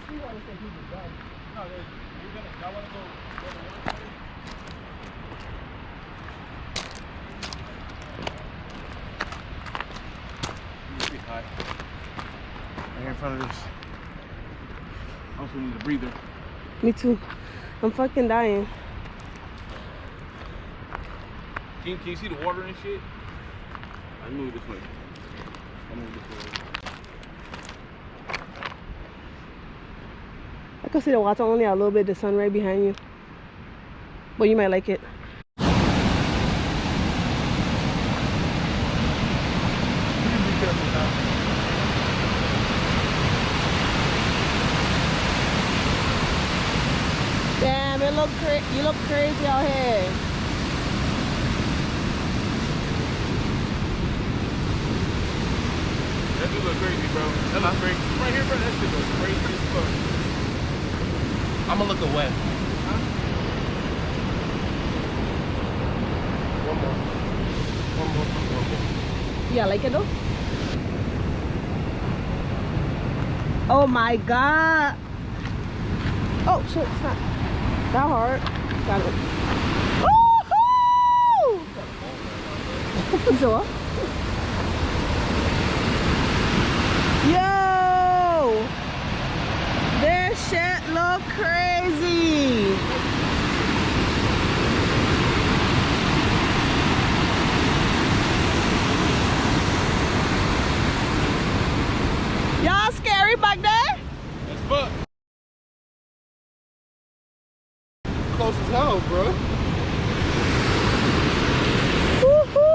see why they say people die. No, you're gonna. Y'all wanna go to one? High. Right here in front of this. Also need a breather. Me too. I'm fucking dying. Can you see the water and shit? I move this way. I move this way. I can see the water only a little bit, the sun right behind you. But you might like it. Damn, you look crazy out here. That dude look crazy, bro. That looks crazy. Right here, bro, that shit looks crazy as fuck. I'm gonna look away. Huh? One more. Yeah, like it though? Oh my god. Oh shit, it's not that hard. Got it. Woohoo! So what? Yo! This shit look crazy. Y'all scary back there? That's fuck. Close as hell, bro. Woohoo!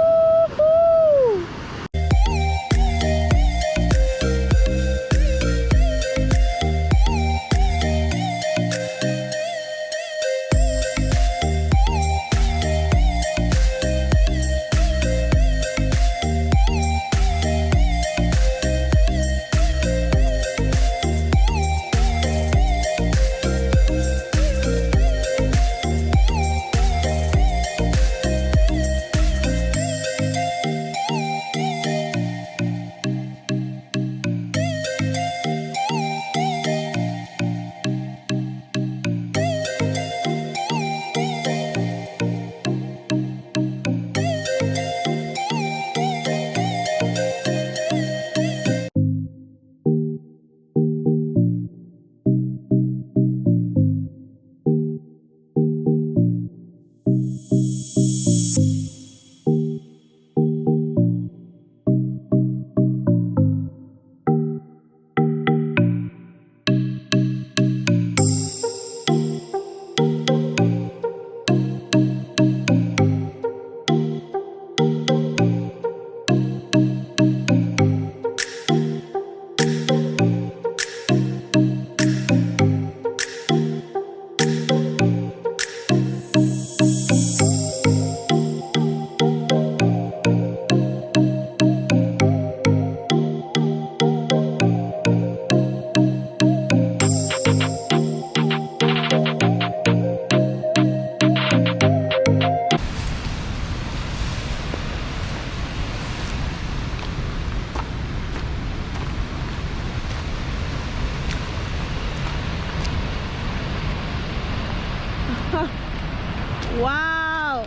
Wow.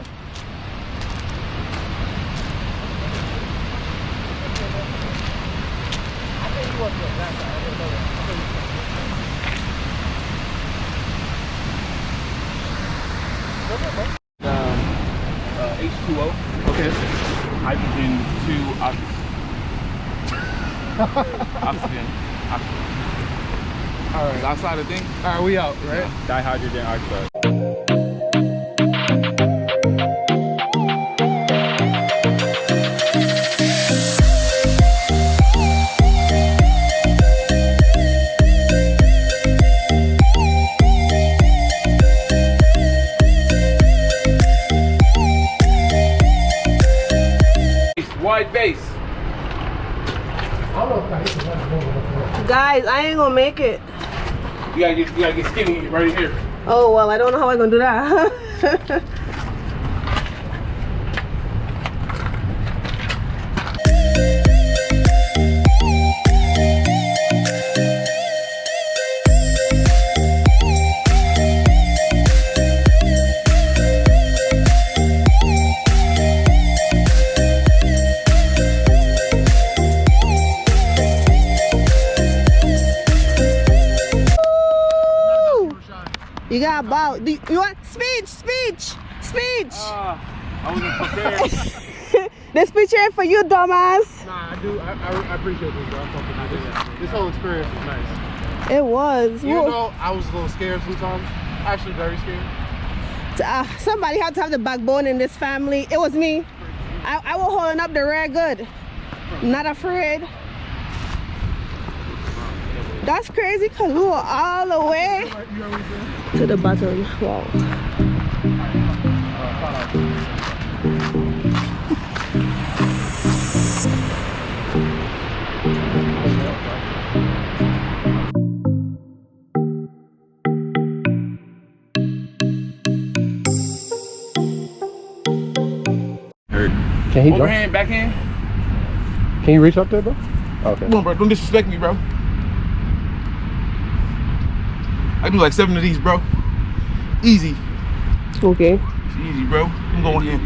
I think you want to go that side. I didn't know that. H2O. Okay. Hydrogen 2 oxygen. All right. Is outside the thing? All right, we out, right? Dihydrogen oxide. Wide base. Guys, I ain't gonna make it. You gotta get skinny right here. Oh, well, I don't know how I'm gonna do that. You got bow. You want speech? I wasn't prepared. This picture ain't for you, dumbass. Nah, I do. I appreciate this, bro. I'm fucking with this whole experience was nice. It was. Even though I was a little scared sometimes, actually very scared. Somebody had to have the backbone in this family. It was me. I was holding up the rear good. Not afraid. That's crazy because we were all the way to the bottom. Wow. Can he jump? Overhand, backhand. Can you reach up there, bro? Okay. Come on, bro. Don't disrespect me, bro. I do like 7 of these, bro. Easy. Okay. It's easy, bro. I'm going in.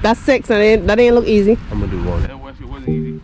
That's 6 and that didn't look easy. I'm gonna do one. That wasn't easy.